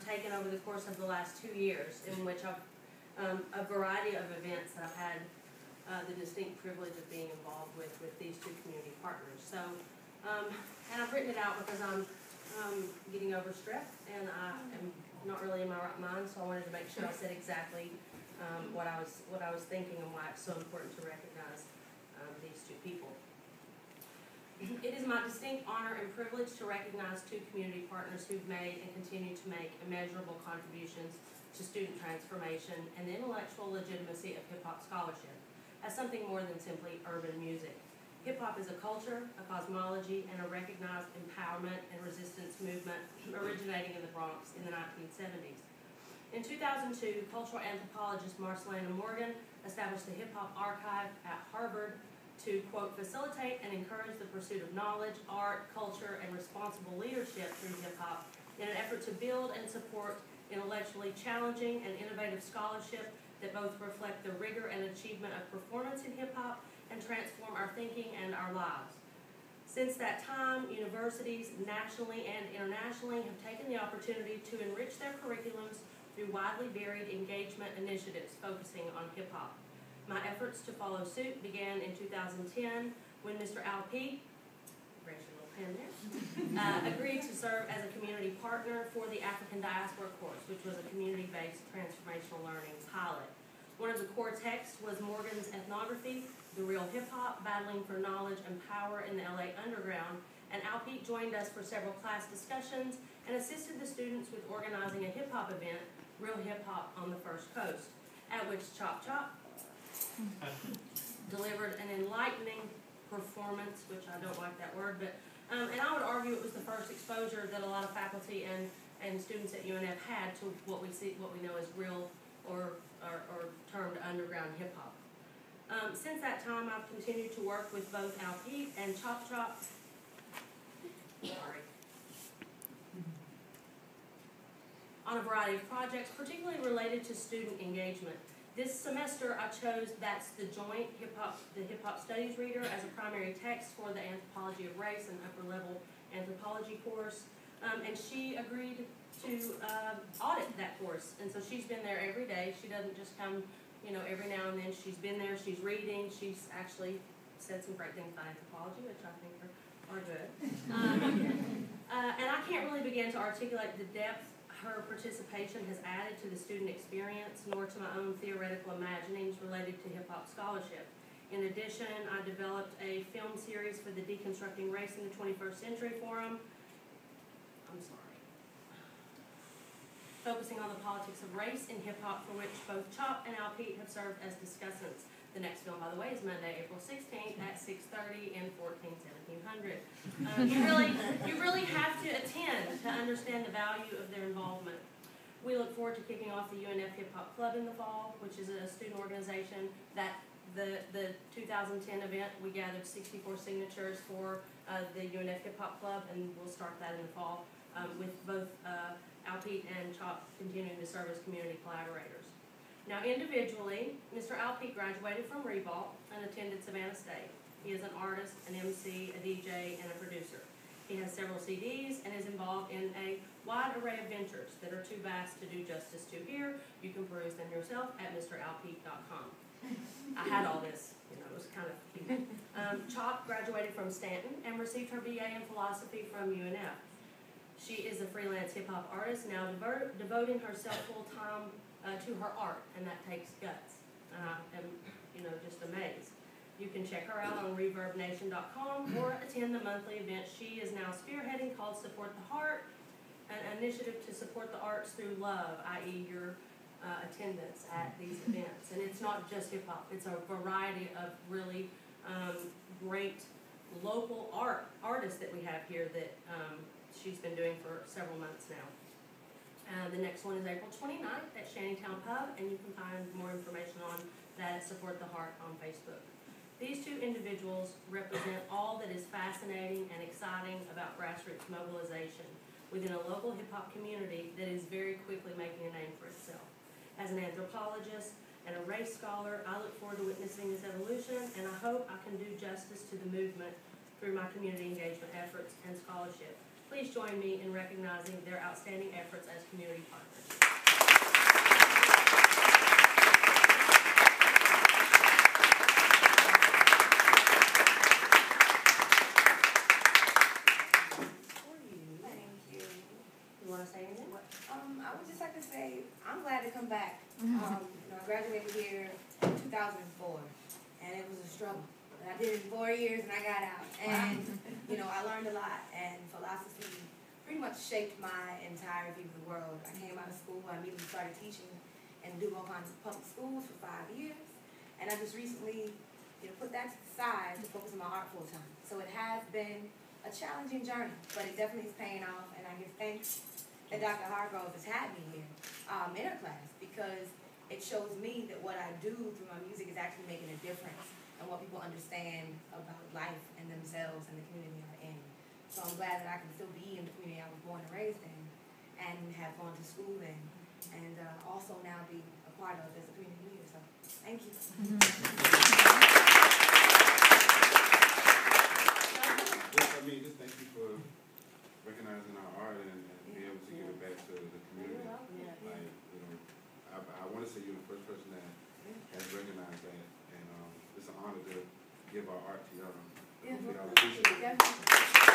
taken over the course of the last 2 years, in which I've a variety of events that I've had the distinct privilege of being involved with these two community partners. So, and I've written it out because I'm getting over strep, and I am not really in my right mind, so I wanted to make sure I said exactly what I was thinking and why it's so important to recognize these two people. It is my distinct honor and privilege to recognize two community partners who've made and continue to make immeasurable contributions to student transformation and the intellectual legitimacy of hip-hop scholarship as something more than simply urban music. Hip-hop is a culture, a cosmology, and a recognized empowerment and resistance movement originating in the Bronx in the 1970s. In 2002, cultural anthropologist Marcelina Morgan established the Hip-Hop Archive at Harvard to, quote, facilitate and encourage the pursuit of knowledge, art, culture, and responsible leadership through hip-hop in an effort to build and support intellectually challenging and innovative scholarship that both reflect the rigor and achievement of performance in hip-hop and transform our thinking and our lives. Since that time, universities nationally and internationally have taken the opportunity to enrich their curriculums through widely varied engagement initiatives focusing on hip-hop. My efforts to follow suit began in 2010 when Mr. Al Peet, raise your little pen there, agreed to serve as a community partner for the African Diaspora course, which was a community-based transformational learning pilot. One of the core texts was Morgan's ethnography, The Real Hip-Hop, Battling for Knowledge and Power in the LA Underground, and Al Peet joined us for several class discussions and assisted the students with organizing a hip-hop event, Real Hip-Hop on the First Coast, at which Chop Chop delivered an enlightening performance, which I don't like that word, but and I would argue it was the first exposure that a lot of faculty and students at UNF had to what we know as real or termed underground hip hop. Since that time, I've continued to work with both Al Peet and Chop Chop. On a variety of projects, particularly related to student engagement. This semester, I chose That's the Joint, the Hip-Hop Studies Reader as a primary text for the Anthropology of Race and upper-level anthropology course. And she agreed to audit that course. And so she's been there every day. She doesn't just come, every now and then. She's been there, she's reading. She's actually said some great things about anthropology, which I think are good. And I can't really begin to articulate the depth her participation has added to the student experience, nor to my own theoretical imaginings related to hip-hop scholarship. In addition, I developed a film series for the Deconstructing Race in the 21st Century Forum, focusing on the politics of race in hip-hop, for which both Chop and Al Peet have served as discussants. The next film, by the way, is Monday, April 16th at 6:30 in 1700. You really have to attend to understand the value of their involvement. We look forward to kicking off the UNF Hip Hop Club in the fall, which is a student organization that the 2010 event, we gathered 64 signatures for the UNF Hip Hop Club, and we'll start that in the fall with both Al Peet and Chop continuing to serve as community collaborators. Now, individually, Mr. Al Peet graduated from Revault and attended Savannah State. He is an artist, an MC, a DJ, and a producer. He has several CDs and is involved in a wide array of ventures that are too vast to do justice to here. You can peruse them yourself at MrAlPeet.com. I had all this, it was kind of cute. Chop graduated from Stanton and received her BA in philosophy from UNF. She is a freelance hip-hop artist, now devoting herself full-time to her art, and that takes guts. I am, just amazed. You can check her out on ReverbNation.com or attend the monthly event she is now spearheading called Support the Heart, an initiative to support the arts through love, i.e. your attendance at these events. And it's not just hip-hop, it's a variety of really great local artists that we have here that she's been doing for several months now. The next one is April 29th at Shantytown Pub, and you can find more information on that at Support the Heart on Facebook. These two individuals represent all that is fascinating and exciting about grassroots mobilization within a local hip-hop community that is very quickly making a name for itself. As an anthropologist and a race scholar, I look forward to witnessing this evolution, and I hope I can do justice to the movement through my community engagement efforts and scholarship. please join me in recognizing their outstanding efforts as community partners. You want to say anything? I would just like to say I'm glad to come back. I graduated here in 2004, and it was a struggle. And I did it in 4 years, and I got out. And I learned a lot, and philosophy pretty much shaped my entire view of the world. I came out of school, I immediately started teaching in all kinds of public schools for 5 years, and I just recently put that to the side to focus on my art full time. So it has been a challenging journey, but it definitely is paying off, and I give thanks that Dr. Hargrove has had me here in her class, because it shows me that what I do through my music is actually making a difference in what people understand about life and themselves and the community they're in. So I'm glad that I can still be in the community I was born and raised in and have gone to school in, and also now be a part of as a community leader. So thank you. Just thank you for recognizing our art and being able to give it back to the community. Like, I want to say you're the first person that has recognized that, and it's an honor to give our art to y'all. Yeah, Y'all appreciate it. definitely.